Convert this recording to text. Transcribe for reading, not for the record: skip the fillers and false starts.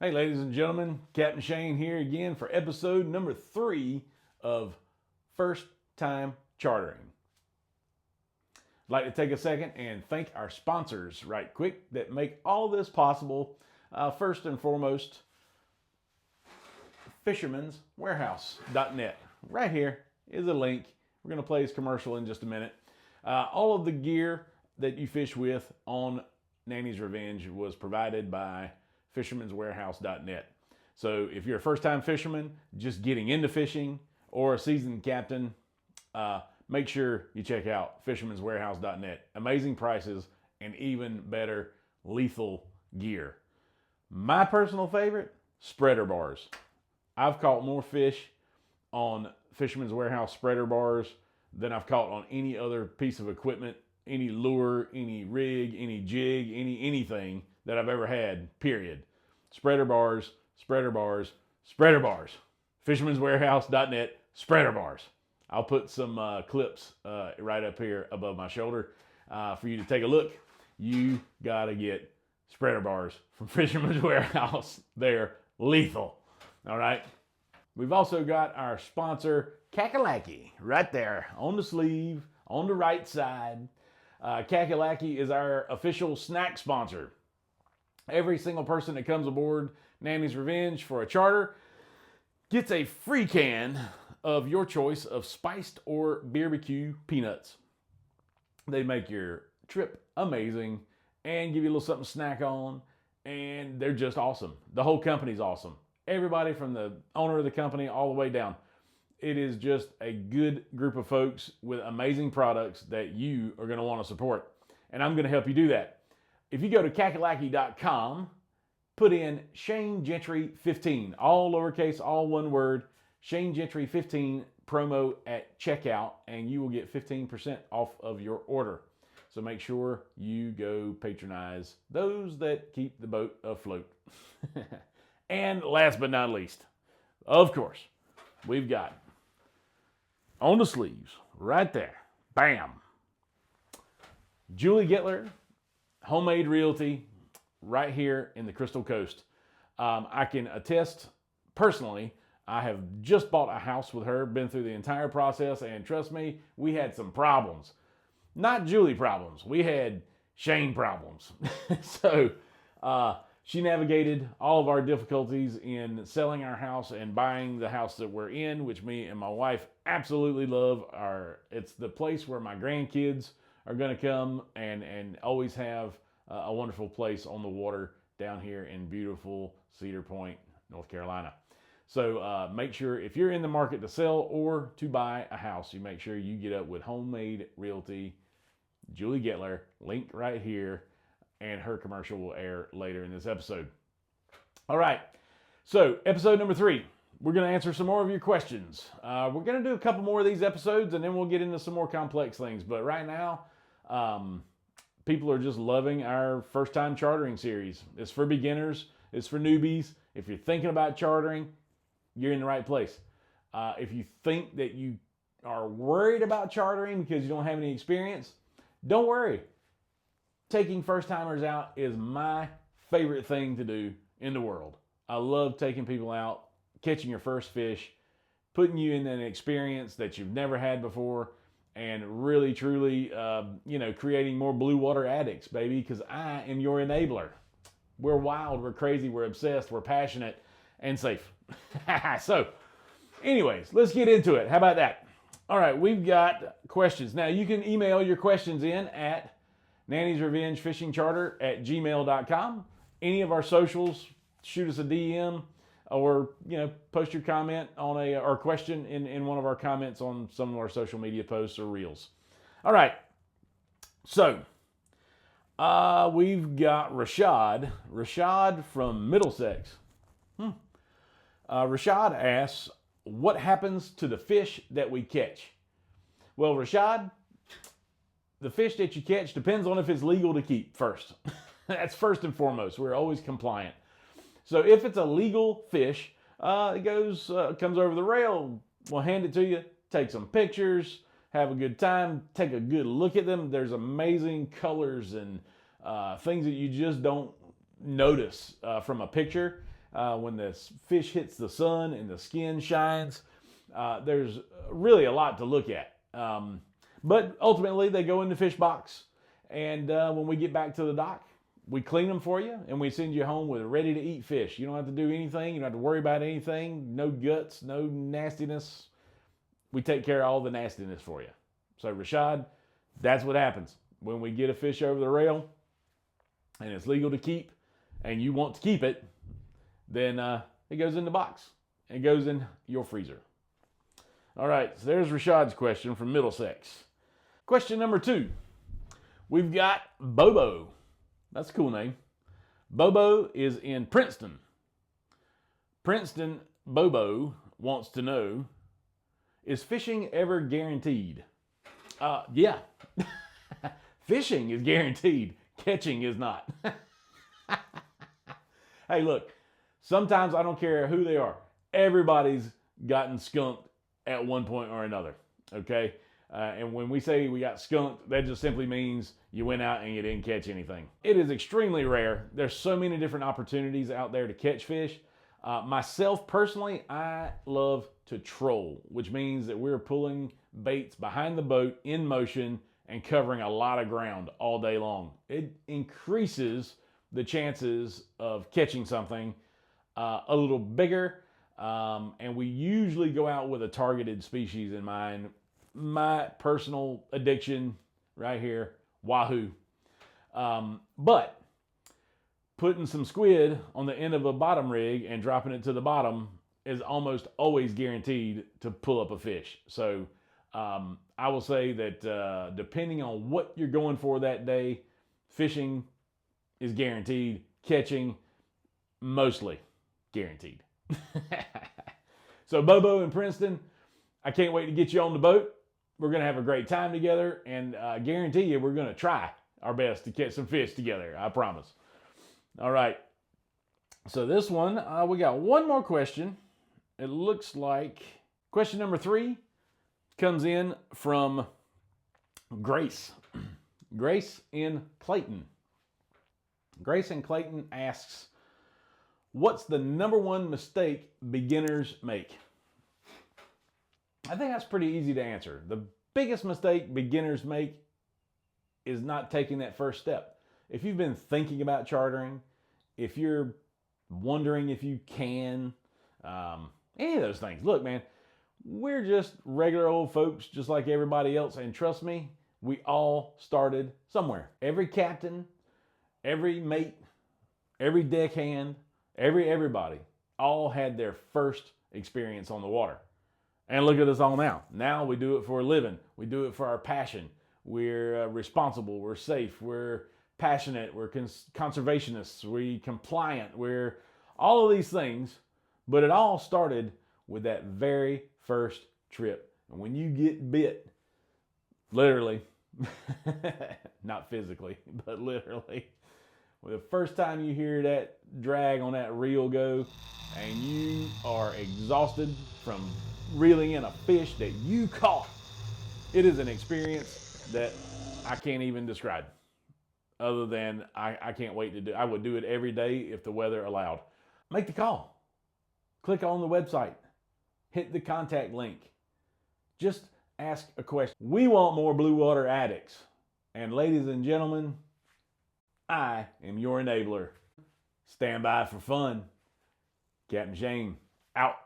Hey, ladies and gentlemen, Captain Shane here again for episode number 3 of First Time Chartering. I'd like to take a second and thank our sponsors right quick that make all this possible. First and foremost, Fisherman'sWarehouse.net. Right here is a link. We're going to play his commercial in just a minute. All of the gear that you fish with on Nanny's Revenge was provided by Fisherman'sWarehouse.net. So if you're a first-time fisherman just getting into fishing or a seasoned captain, make sure you check out Fisherman'sWarehouse.net. Amazing prices and even better lethal gear. My personal favorite, spreader bars. I've caught more fish on Fisherman's Warehouse spreader bars than I've caught on any other piece of equipment, any lure, any rig, any jig, anything that I've ever had, period. Spreader bars, spreader bars, spreader bars. Fisherman'sWarehouse.net, spreader bars. I'll put some clips right up here above my shoulder for you to take a look. You gotta get spreader bars from Fisherman's Warehouse. They're lethal. All right. We've also got our sponsor, Kakalaki, right there on the sleeve, on the right side. Kakalaki is our official snack sponsor. Every single person that comes aboard Nanny's Revenge for a charter gets a free can of your choice of spiced or barbecue peanuts. They make your trip amazing and give you a little something to snack on, and they're just awesome. The whole company's awesome. Everybody from the owner of the company all the way down. It is just a good group of folks with amazing products that you are going to want to support. And I'm going to help you do that. If you go to kakalaki.com, put in Shane Gentry 15, all lowercase, all one word, Shane Gentry 15 promo at checkout, and you will get 15% off of your order. So make sure you go patronize those that keep the boat afloat. And last but not least, of course, we've got on the sleeves, right there, bam, Julie Gittler, Homemade Realty, right here in the Crystal Coast. I can attest personally, I have just bought a house with her, been through the entire process, and trust me, we had some problems. Not Julie problems, we had Shane problems. So she navigated all of our difficulties in selling our house and buying the house that we're in, which me and my wife absolutely love. It's the place where my grandkids are going to come and always have a wonderful place on the water down here in beautiful Cedar Point, North Carolina. So make sure if you're in the market to sell or to buy a house, you make sure you get up with Homemade Realty, Julie Gittler, linked right here, and her commercial will air later in this episode. All right, so episode number 3. We're going to answer some more of your questions. We're going to do a couple more of these episodes, and then we'll get into some more complex things. But right now, people are just loving our first-time chartering series. It's for beginners. It's for newbies. If you're thinking about chartering, you're in the right place. If you think that you are worried about chartering because you don't have any experience, don't worry. Taking first-timers out is my favorite thing to do in the world. I love taking people out, catching your first fish, putting you in an experience that you've never had before, and really, truly, creating more blue water addicts, baby, because I am your enabler. We're wild, we're crazy, we're obsessed, we're passionate, and safe. So, anyways, let's get into it. How about that? All right, we've got questions. Now, you can email your questions in at Nanny's Revenge Fishing Charter at gmail.com. Any of our socials, shoot us a DM or, post your comment on or question in one of our comments on some of our social media posts or reels. All right. So, we've got Rashaad from Middlesex. Rashaad asks, what happens to the fish that we catch? Well, Rashaad, the fish that you catch depends on if it's legal to keep first. That's first and foremost. We're always compliant. So if it's a legal fish, it comes over the rail, we'll hand it to you, take some pictures, have a good time, take a good look at them. There's amazing colors and things that you just don't notice from a picture. when the fish hits the sun and the skin shines. There's really a lot to look at. But ultimately, they go in the fish box. And when we get back to the dock, we clean them for you, and we send you home with ready-to-eat fish. You don't have to do anything. You don't have to worry about anything. No guts, no nastiness. We take care of all the nastiness for you. So, Rashaad, that's what happens. When we get a fish over the rail, and it's legal to keep, and you want to keep it, then it goes in the box. It goes in your freezer. All right, so there's Rashaad's question from Middlesex. Question number 2. We've got Bobo. That's a cool name. Bobo is in Princeton. Princeton Bobo wants to know, is fishing ever guaranteed? Yeah. Fishing is guaranteed. Catching is not. Hey, look, sometimes I don't care who they are. Everybody's gotten skunked at one point or another, okay? And when we say we got skunked, that just simply means you went out and you didn't catch anything. It is extremely rare. There's so many different opportunities out there to catch fish. Myself, personally, I love to troll, which means that we're pulling baits behind the boat in motion and covering a lot of ground all day long. It increases the chances of catching something a little bigger, and we usually go out with a targeted species in mind. My personal addiction right here, wahoo. But putting some squid on the end of a bottom rig and dropping it to the bottom is almost always guaranteed to pull up a fish. So I will say that depending on what you're going for that day, fishing is guaranteed, catching mostly guaranteed. So Bobo in Princeton, I can't wait to get you on the boat. We're going to have a great time together, and I guarantee you we're going to try our best to catch some fish together. I promise. All right. So this one, we got one more question. It looks like question number 3 comes in from Grace. Grace in Clayton. Grace in Clayton asks, what's the number 1 mistake beginners make? I think that's pretty easy to answer. The biggest mistake beginners make is not taking that first step. If you've been thinking about chartering, if you're wondering if you can, any of those things. Look, man, we're just regular old folks just like everybody else. And trust me, we all started somewhere. Every captain, every mate, every deckhand, everybody all had their first experience on the water. And look at us all now. Now we do it for a living. We do it for our passion. We're responsible. We're safe. We're passionate. We're conservationists. We're compliant. We're all of these things. But it all started with that very first trip. And when you get bit, literally, not physically, but literally, well, the first time you hear that drag on that reel go, and you are exhausted from reeling in a fish that you caught, it is an experience that I can't even describe. Other than I can't wait to do. I would do it every day if the weather allowed. Make the call. Click on the website. Hit the contact link. Just ask a question. We want more blue water addicts. And ladies and gentlemen, I am your enabler. Stand by for fun. Captain Shane, out.